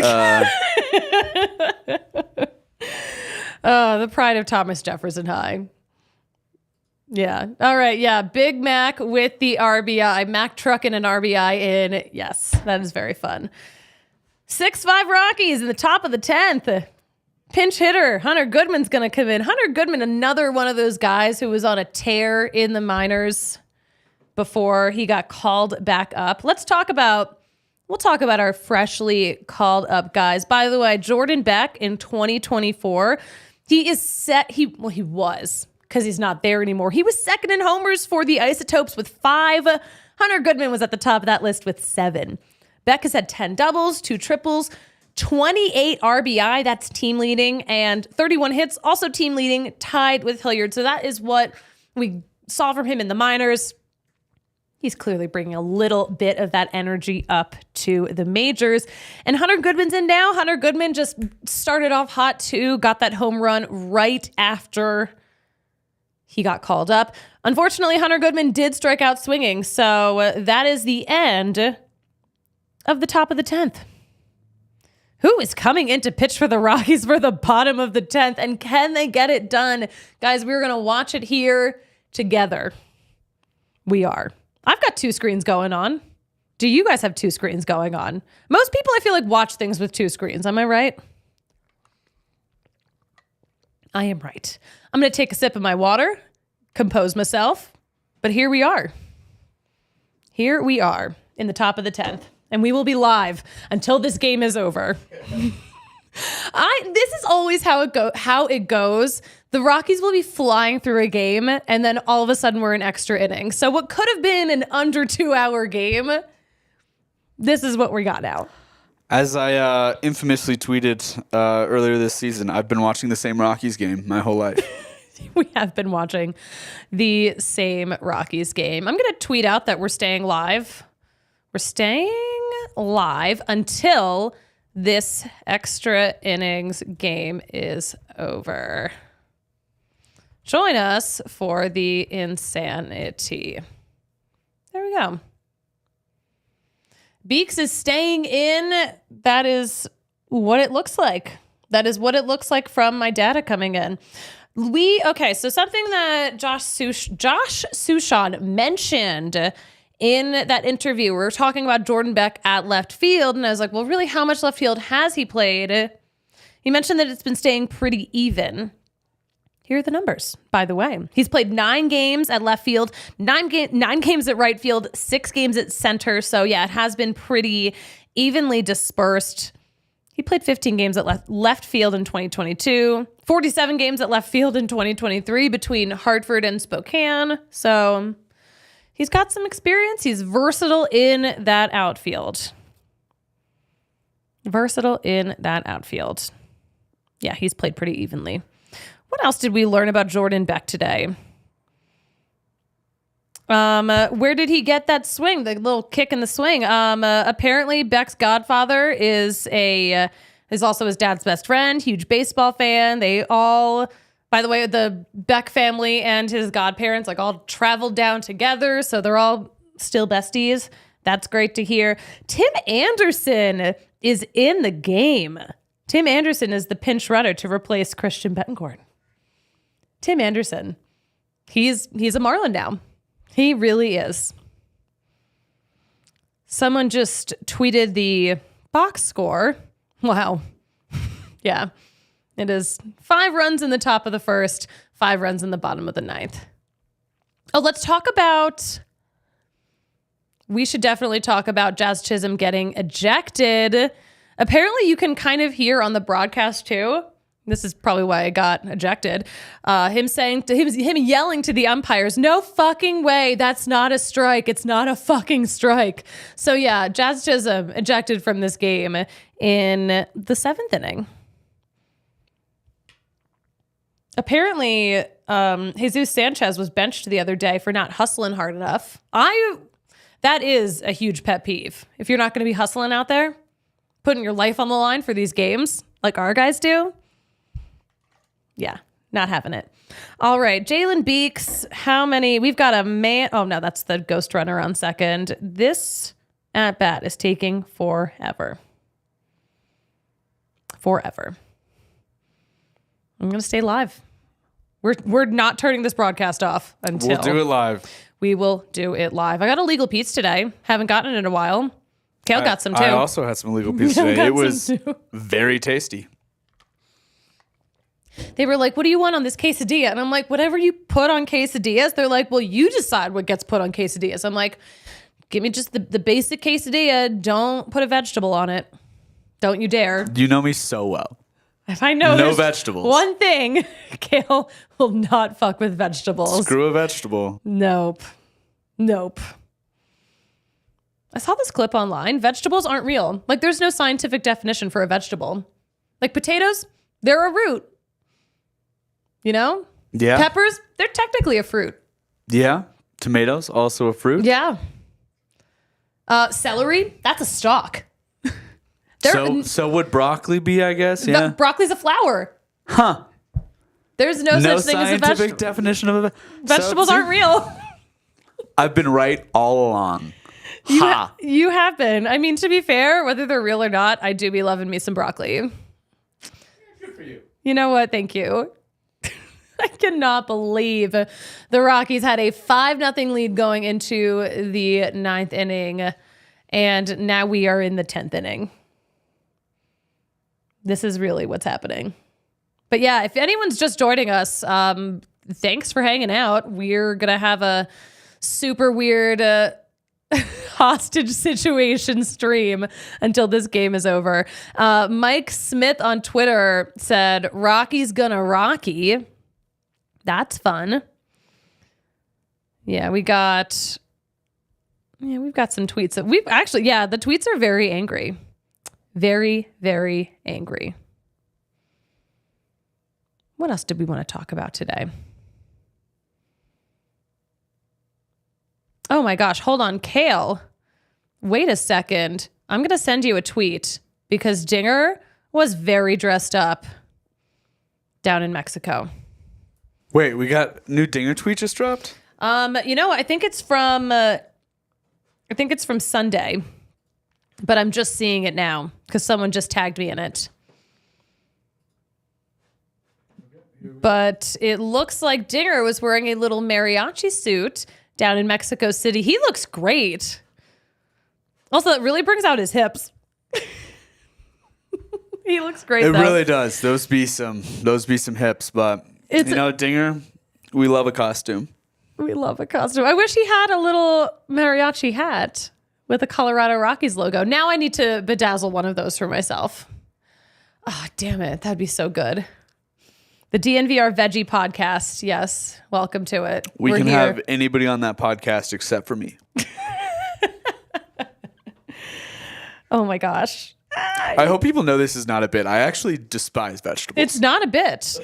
The pride of Thomas Jefferson High. Yeah. All right. Yeah. Big Mac with the RBI. Mac trucking an RBI in. Yes. That is very fun. 6-5 Rockies in the top of the 10th. Pinch hitter. Hunter Goodman's going to come in. Hunter Goodman, another one of those guys who was on a tear in the minors before he got called back up. We'll talk about our freshly called up guys. By the way, Jordan Beck in 2024, he is set. He was, because he's not there anymore. He was second in homers for the Isotopes with 5. Hunter Goodman was at the top of that list with 7. Beck has had 10 doubles, 2 triples, 28 RBI, that's team leading, and 31 hits, also team leading, tied with Hilliard. So that is what we saw from him in the minors. He's clearly bringing a little bit of that energy up to the majors. And Hunter Goodman's in now. Hunter Goodman just started off hot too, got that home run right after he got called up. Unfortunately, Hunter Goodman did strike out swinging. So that is the end of the top of the 10th. Who is coming in to pitch for the Rockies for the bottom of the 10th? And can they get it done? Guys, we're going to watch it here together. We are. I've got 2 screens going on. Do you guys have 2 screens going on? Most people, I feel watch things with 2 screens. Am I right? I am right. I'm going to take a sip of my water, compose myself. But here we are. Here we are in the top of the 10th. And we will be live until this game is over. This is always how it goes. The Rockies will be flying through a game, and then all of a sudden we're in extra innings. So what could have been an under 2-hour game, this is what we got now. As I infamously tweeted earlier this season, I've been watching the same Rockies game my whole life. We have been watching the same Rockies game. I'm going to tweet out that we're staying live. We're staying live until this extra innings game is over. Join us for the insanity. There we go. Beeks is staying in. That is what it looks like. That is what it looks like from my data coming in. So something that Josh Suchon mentioned in that interview, we were talking about Jordan Beck at left field, and I was like, well, really, how much left field has he played? He mentioned that it's been staying pretty even. Here are the numbers, by the way. He's played 9 games at left field, 9 games at right field, 6 games at center. So, yeah, it has been pretty evenly dispersed. He played 15 games at left field in 2022, 47 games at left field in 2023 between Hartford and Spokane. So he's got some experience. He's versatile in that outfield. Yeah, he's played pretty evenly. What else did we learn about Jordan Beck today? Where did he get that swing? The little kick in the swing. Apparently Beck's godfather is also his dad's best friend, huge baseball fan. They all, by the way, the Beck family and his godparents all traveled down together, so they're all still besties. That's great to hear. Tim Anderson is in the game. Tim Anderson is the pinch runner to replace Christian Betancourt. Tim Anderson. He's a Marlin now. He really is. Someone just tweeted the box score. Wow. Yeah. It is 5 runs in the top of the first, 5 runs in the bottom of the 9th. Oh, we should definitely talk about Jazz Chisholm getting ejected. Apparently you can kind of hear on the broadcast too. This is probably why I got ejected. Him yelling to the umpires, "No fucking way. That's not a strike. It's not a fucking strike." So yeah, Jazz Chisholm ejected from this game in the 7th inning. Apparently, Jesus Sanchez was benched the other day for not hustling hard enough. That is a huge pet peeve. If you're not going to be hustling out there, putting your life on the line for these games like our guys do, yeah, not having it. All right, Jalen Beeks, how many? We've got a man. Oh, no, that's the ghost runner on second. This at-bat is taking forever. I'm going to stay live. We're not turning this broadcast off until... We'll do it live. We will do it live. I got illegal Pete's today. Haven't gotten it in a while. Kale got some too. I also had some illegal Pete's today. It was very tasty. They were like, "What do you want on this quesadilla?" And I'm like, "Whatever you put on quesadillas." They're like, "Well, you decide what gets put on quesadillas." I'm like, "Give me just the basic quesadilla. Don't put a vegetable on it. Don't you dare." You know me so well. If I know no vegetables. One thing, Kale will not fuck with vegetables. Screw a vegetable. Nope. I saw this clip online. Vegetables aren't real. There's no scientific definition for a vegetable. Potatoes, they're a root. You know? Yeah. Peppers, they're technically a fruit. Yeah. Tomatoes, also a fruit. Yeah. Celery, that's a stalk. So would broccoli be, I guess? Yeah. Broccoli's a flower. Huh. There's no such thing as a vegetable. No scientific definition of a vegetables aren't real. I've been right all along. You have been. I mean, to be fair, whether they're real or not, I do be loving me some broccoli. Good for you. You know what? Thank you. I cannot believe the Rockies had a 5-0 lead going into the 9th inning, and now we are in the 10th inning. This is really what's happening. But yeah, if anyone's just joining us, thanks for hanging out. We're going to have a super weird hostage situation stream until this game is over. Mike Smith on Twitter said, Rocky's gonna Rocky. That's fun. Yeah, we've got some tweets that we've actually, the tweets are very angry. Very, very angry. What else did we want to talk about today? Oh my gosh, hold on, Kale. Wait a second. I'm going to send you a tweet because Dinger was very dressed up down in Mexico. Wait, we got new Dinger tweet just dropped? I think it's from Sunday, but I'm just seeing it now because someone just tagged me in it. But it looks like Dinger was wearing a little mariachi suit down in Mexico City. He looks great. Also, it really brings out his hips. He looks great. It really does. Those be some hips, but Dinger, we love a costume. We love a costume. I wish he had a little mariachi hat with a Colorado Rockies logo. Now I need to bedazzle one of those for myself. Oh, damn it. That'd be so good. The DNVR Veggie Podcast. Yes. Welcome to it. We're can here. Have anybody on that podcast except for me. Oh my gosh. I hope people know this is not a bit. I actually despise vegetables. It's not a bit.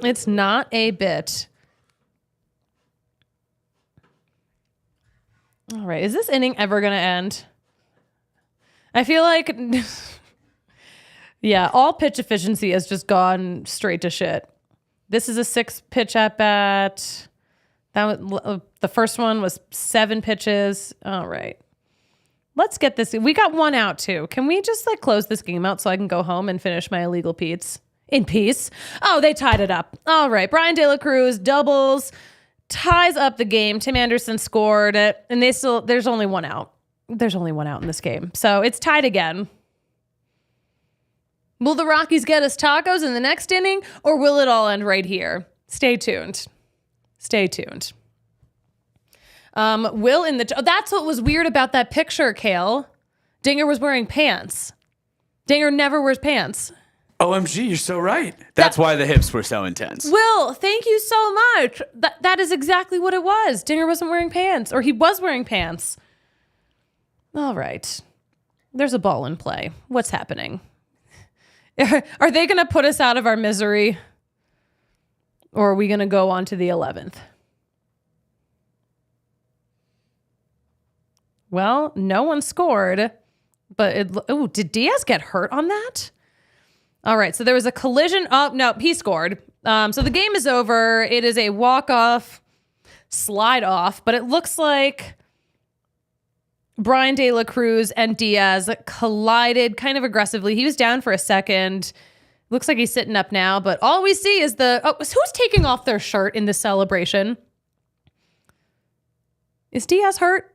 It's not a bit. All right. Is this inning ever going to end? I feel like, all pitch efficiency has just gone straight to shit. This is a 6-pitch at bat. The first one was 7 pitches. All right. Let's get this. We got 1 out too. Can we just close this game out so I can go home and finish my illegal Pete's in peace? Oh, they tied it up. All right. Brian De La Cruz doubles, ties up the game. Tim Anderson scored it, and there's only 1 out. There's only 1 out in this game. So it's tied again. Will the Rockies get us tacos in the next inning, or will it all end right here? Stay tuned. Stay tuned. That's what was weird about that picture, Kale. Dinger was wearing pants. Dinger never wears pants. OMG, you're so right. That's why the hips were so intense. Will, thank you so much. That is exactly what it was. Dinger wasn't wearing pants, or he was wearing pants. All right. There's a ball in play. What's happening? Are they going to put us out of our misery? Or are we going to go on to the 11th? Well, no one scored, but did Diaz get hurt on that? All right, so there was a collision. Oh, no, he scored. So the game is over. It is a walk-off, slide-off, but it looks like Brian De La Cruz and Diaz collided kind of aggressively. He was down for a second. Looks like he's sitting up now, but all we see is who's taking off their shirt in this celebration? Is Diaz hurt?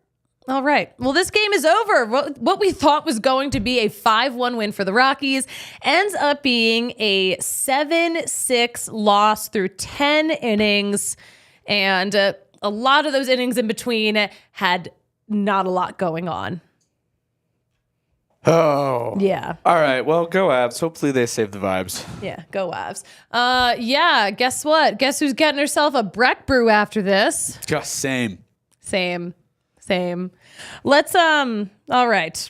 All right. Well, this game is over. What we thought was going to be a 5-1 win for the Rockies ends up being a 7-6 loss through 10 innings. And a lot of those innings in between had not a lot going on. Oh. Yeah. All right. Well, go Avs. Hopefully they save the vibes. Yeah, go Avs. Guess what? Guess who's getting herself a Breck brew after this? Just same. Let's all right.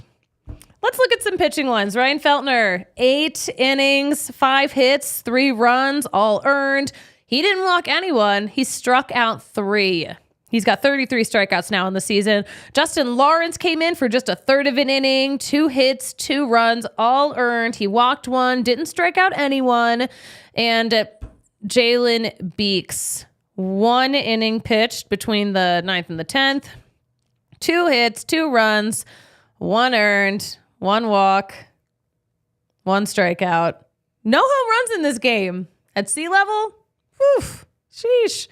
Let's look at some pitching lines. Ryan Feltner, 8 innings, 5 hits, 3 runs, all earned. He didn't walk anyone. He struck out 3. He's got 33 strikeouts now in the season. Justin Lawrence came in for just a third of an inning, 2 hits, 2 runs, all earned. He walked 1, didn't strike out anyone. And Jalen Beeks, 1 inning pitched between the 9th and the 10th. 2 hits, 2 runs, 1 earned, 1 walk, 1 strikeout. No home runs in this game. At sea level? Whew. Sheesh.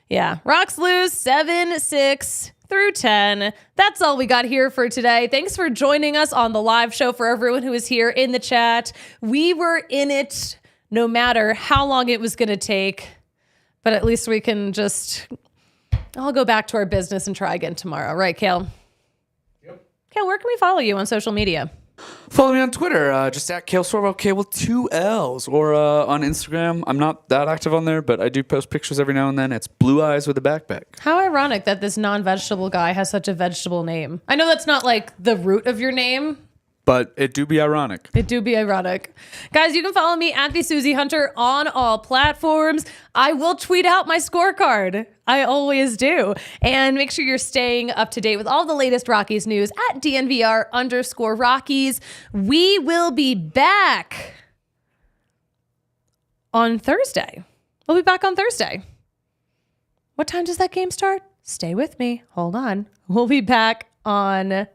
Yeah. Rocks lose 7-6 through 10. That's all we got here for today. Thanks for joining us on the live show. For everyone who is here in the chat, we were in it no matter how long it was going to take. But at least we can I'll go back to our business and try again tomorrow. Right, Kale? Yep. Kale, where can we follow you on social media? Follow me on Twitter, just at Kale Sorbo, Kale with 2 L's, or on Instagram. I'm not that active on there, but I do post pictures every now and then. It's Blue Eyes with a Backpack. How ironic that this non-vegetable guy has such a vegetable name. I know that's not like the root of your name, But it do be ironic. It do be ironic. Guys, you can follow me at the Suzie Hunter on all platforms. I will tweet out my scorecard. I always do. And make sure you're staying up to date with all the latest Rockies news at DNVR_Rockies. We will be back on Thursday. We'll be back on Thursday. What time does that game start? Stay with me. Hold on. We'll be back on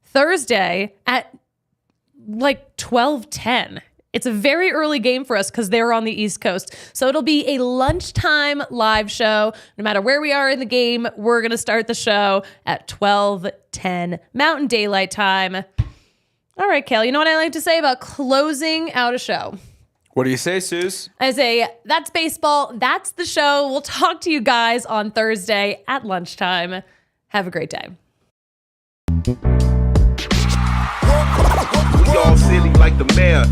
Thursday at like 12:10. It's a very early game for us because they're on the East Coast. So it'll be a lunchtime live show. No matter where we are in the game, we're going to start the show at 12:10 Mountain Daylight Time. All right, Kale, you know what I like to say about closing out a show? What do you say, Suze? I say, that's baseball. That's the show. We'll talk to you guys on Thursday at lunchtime. Have a great day. We all silly like the mayor.